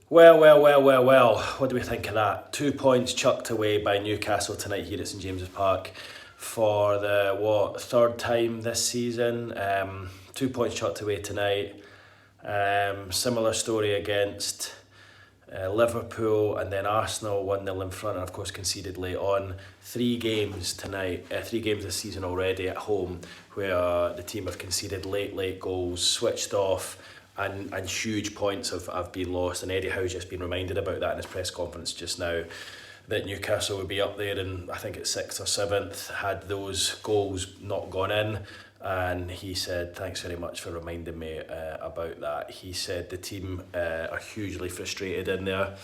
Well. What do we think of that? 2 points chucked away by Newcastle tonight here at St James's Park for the third time this season. 2 points chucked away tonight. Similar story against Liverpool, and then Arsenal 1-0 in front and of course conceded late on. 3 games tonight, 3 games this season already at home where the team have conceded late goals, switched off, and huge points have been lost. And Eddie Howe's just been reminded about that in his press conference just now, that Newcastle would be up there and I think it's 6th or 7th had those goals not gone in. And he said, thanks very much for reminding me about that. He said the team are hugely frustrated in there.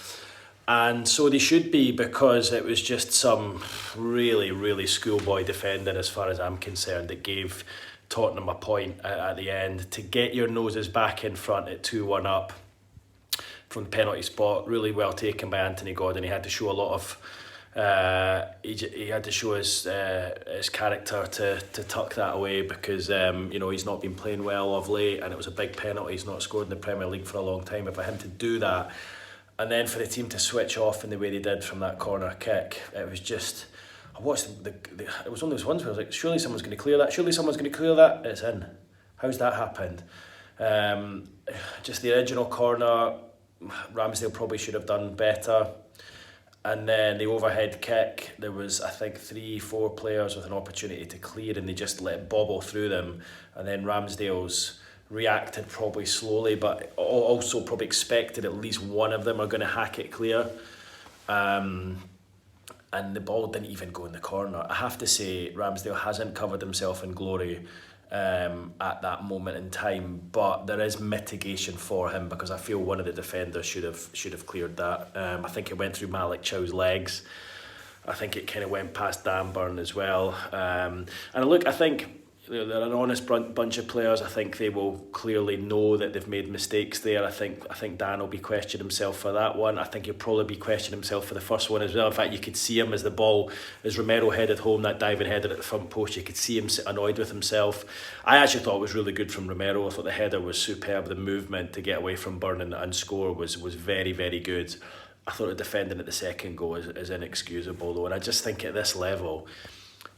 And so they should be, because it was just some really schoolboy defending as far as I'm concerned that gave Tottenham a point at the end. To get your noses back in front at 2-1 up from the penalty spot, really well taken by Anthony Gordon. He had to show a lot of he had to show his character to tuck that away, because he's not been playing well of late, and it was a big penalty. He's not scored in the Premier League for a long time. But for him to do that, and then for the team to switch off in the way they did from that corner kick, it was just, I watched it was one of those ones where I was like, surely someone's going to clear that. It's in. How's that happened? Just the original corner, Ramsdale probably should have done better. And then the overhead kick, there was, I think, 3-4 players with an opportunity to clear, and they just let it bobble through them. And then Ramsdale's reacted probably slowly, but also probably expected at least one of them are going to hack it clear. And the ball didn't even go in the corner. I have to say, Ramsdale hasn't covered himself in glory at that moment in time, but there is mitigation for him, because I feel one of the defenders should have cleared that. I think it went through Malik Chow's legs. I think it kind of went past Dan Burn as well. And look, I think they're an honest bunch of players. I think they will clearly know that they've made mistakes there. I think Dan will be questioning himself for that one. I think he'll probably be questioning himself for the first one as well. In fact, you could see him as Romero headed home that diving header at the front post. You could see him annoyed with himself. I actually thought it was really good from Romero. I thought the header was superb. The movement to get away from Burn and score was very, very good. I thought the defending at the second goal is inexcusable though, and I just think at this level,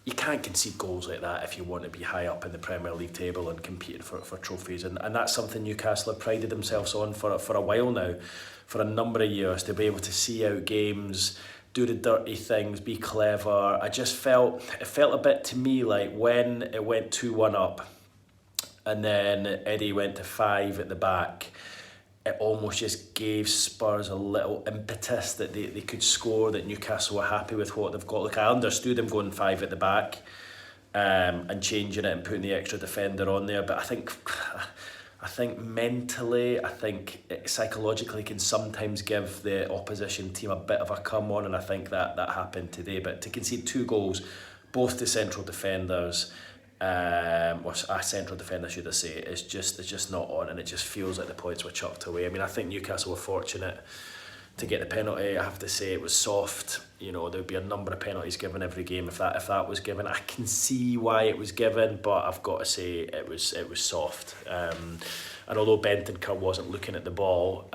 you can't concede goals like that if you want to be high up in the Premier League table and competing for trophies. And that's something Newcastle have prided themselves on for a while now, for a number of years, to be able to see out games, do the dirty things, be clever. It felt a bit to me like when it went 2-1 up and then Eddie went to 5 at the back, it almost just gave Spurs a little impetus that they could score, that Newcastle were happy with what they've got. Look, I understood them going 5 at the back and changing it and putting the extra defender on there, but I think mentally, I think it psychologically can sometimes give the opposition team a bit of a come on, and I think that happened today. But to concede 2 goals, both to central defenders, or a central defender should I say, it's just not on, and it just feels like the points were chucked away. I mean, I think Newcastle were fortunate to get the penalty. I have to say it was soft. There would be a number of penalties given every game if that was given. I can see why it was given, but I've got to say it was soft. And although Bentancur wasn't looking at the ball,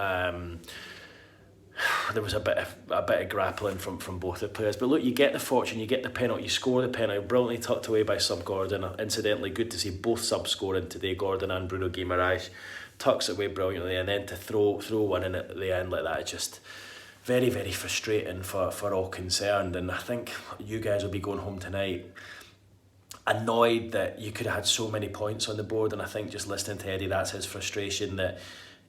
there was a bit of grappling from both the players. But look, you get the fortune, you get the penalty, you score the penalty, brilliantly tucked away by sub Gordon. Incidentally, good to see both subs scoring today, Gordon and Bruno Guimaraes. Tucks it away brilliantly, and then to throw one in at the end like that, it's just very, very frustrating for all concerned. And I think you guys will be going home tonight annoyed that you could have had so many points on the board. And I think just listening to Eddie, that's his frustration, that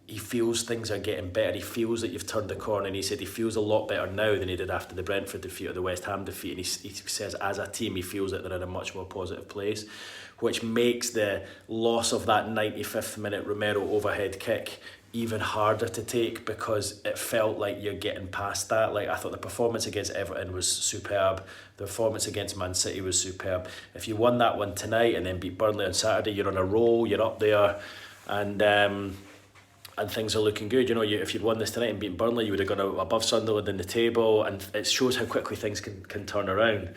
he feels things are getting better. He feels that you've turned the corner, and he said he feels a lot better now than he did after the Brentford defeat or the West Ham defeat. And he says as a team he feels that they're in a much more positive place, which makes the loss of that 95th minute Romero overhead kick even harder to take, because it felt like you're getting past that. Like, I thought the performance against Everton was superb. The performance against Man City was superb. If you won that one tonight and then beat Burnley on Saturday, you're on a roll, you're up there, and things are looking good. If you'd won this tonight and beaten Burnley, you would have gone above Sunderland in the table, and it shows how quickly things can turn around.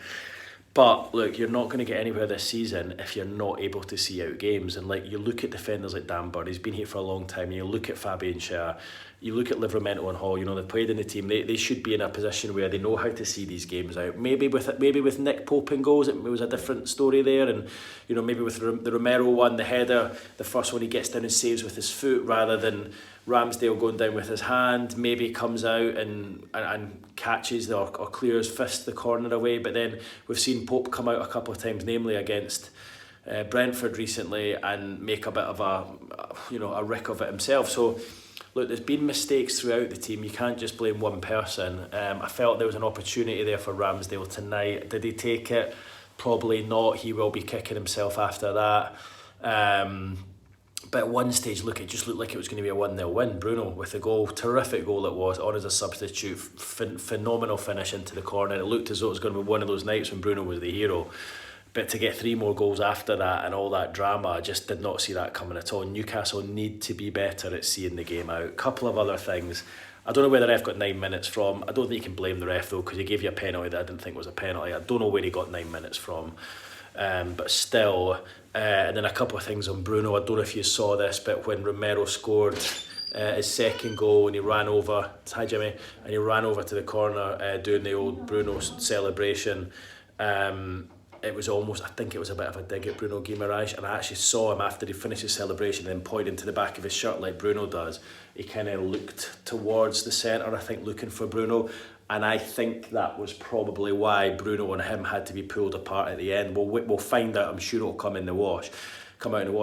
But look, you're not going to get anywhere this season if you're not able to see out games. And you look at defenders like Dan Burn, he's been here for a long time, and you look at Fabian Schär, you look at Livramento and Hall, you know, they've played in the team. They should be in a position where they know how to see these games out. Maybe with Nick Pope in goals, it was a different story there. And, you know, maybe with the Romero one, the header, the first one he gets down and saves with his foot rather than Ramsdale going down with his hand. Maybe comes out and catches or clears fist the corner away. But then we've seen Pope come out a couple of times, namely against Brentford recently, and make a bit of a rick of it himself. So look, there's been mistakes throughout the team. You can't just blame one person. I felt there was an opportunity there for Ramsdale tonight. Did he take it? Probably not. He will be kicking himself after that. But at one stage, look, it just looked like it was going to be a 1-0 win. Bruno with a goal, terrific goal it was, on as a substitute, phenomenal finish into the corner. It looked as though it was going to be one of those nights when Bruno was the hero. But to get 3 more goals after that and all that drama, I just did not see that coming at all. Newcastle need to be better at seeing the game out. Couple of other things. I don't know where the ref got 9 minutes from. I don't think you can blame the ref though, because he gave you a penalty that I didn't think was a penalty. I don't know where he got 9 minutes from. But still, and then a couple of things on Bruno. I don't know if you saw this, but when Romero scored his second goal and he ran over, hi Jimmy, and he ran over to the corner doing the old Bruno celebration. It was almost, I think it was a bit of a dig at Bruno Guimaraes, and I actually saw him after he finished his celebration then pointing to the back of his shirt like Bruno does. He kind of looked towards the centre, I think, looking for Bruno, and I think that was probably why Bruno and him had to be pulled apart at the end. We'll find out, I'm sure it'll come out in the wash,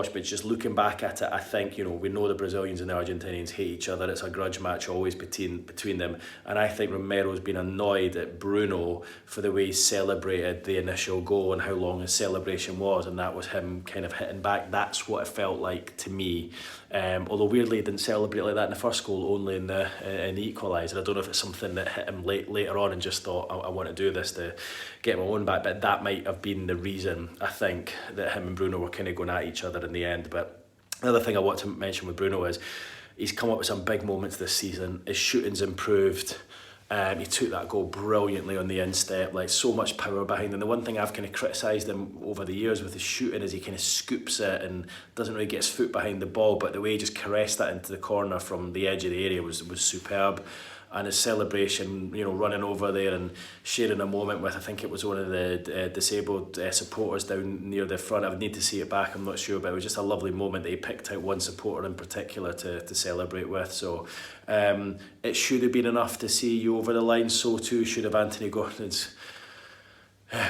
but just looking back at it, I think, you know, we know the Brazilians and the Argentinians hate each other. It's a grudge match always between them, and I think Romero's been annoyed at Bruno for the way he celebrated the initial goal and how long his celebration was, and that was him kind of hitting back. That's what it felt like to me. Although weirdly he didn't celebrate like that in the first goal, only in the equaliser. I don't know if it's something that hit him later on and just thought, I want to do this to get my own back, but that might have been the reason, I think, that him and Bruno were kind of going at each other in the end. But another thing I want to mention with Bruno is he's come up with some big moments this season. His shooting's improved. He took that goal brilliantly on the instep, like so much power behind him. The one thing I've kind of criticised him over the years with his shooting is he kind of scoops it and doesn't really get his foot behind the ball, but the way he just caressed that into the corner from the edge of the area was superb. And his celebration, you know, running over there and sharing a moment with, I think it was one of the disabled supporters down near the front. I would need to see it back, I'm not sure, but it was just a lovely moment that he picked out one supporter in particular to celebrate with. So it should have been enough to see you over the line. So too should have Anthony Gordon's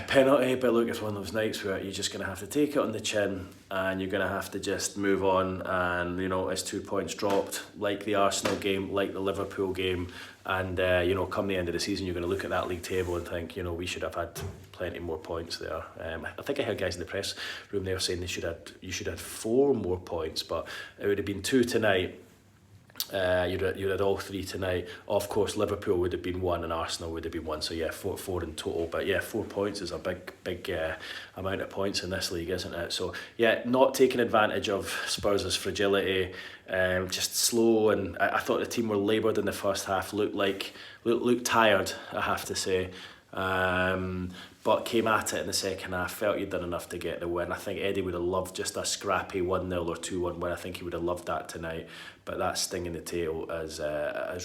penalty. But look, it's one of those nights where you're just going to have to take it on the chin and you're going to have to just move on. And, you know, it's 2 points dropped, like the Arsenal game, like the Liverpool game. And, you know, come the end of the season, you're going to look at that league table and think, you know, we should have had plenty more points there. I think I heard guys in the press room there saying you should have 4 more points, but it would have been 2 tonight. You'd had all 3 tonight. Of course, Liverpool would have been 1 and Arsenal would have been 1. So yeah, 4 in total. But yeah, 4 points is a big amount of points in this league, isn't it? So yeah, not taking advantage of Spurs' fragility. Just slow, and I thought the team were laboured in the first half. Looked tired, I have to say. But came at it in the second half, felt he'd done enough to get the win. I think Eddie would have loved just a scrappy 1-0 or 2-1 win. I think he would have loved that tonight, but that sting in the tail has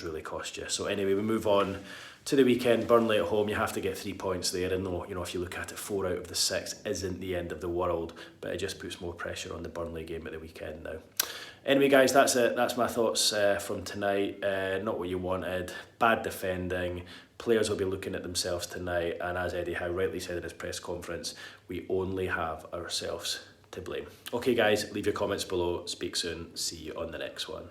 really cost you. So anyway, we move on to the weekend. Burnley at home, you have to get 3 points there, and though, you know, if you look at it, 4 out of the 6 isn't the end of the world, but it just puts more pressure on the Burnley game at the weekend now. Anyway, guys, that's it. That's my thoughts from tonight. Not what you wanted. Bad defending. Players will be looking at themselves tonight, and as Eddie Howe rightly said in his press conference, we only have ourselves to blame. Okay, guys, leave your comments below. Speak soon. See you on the next one.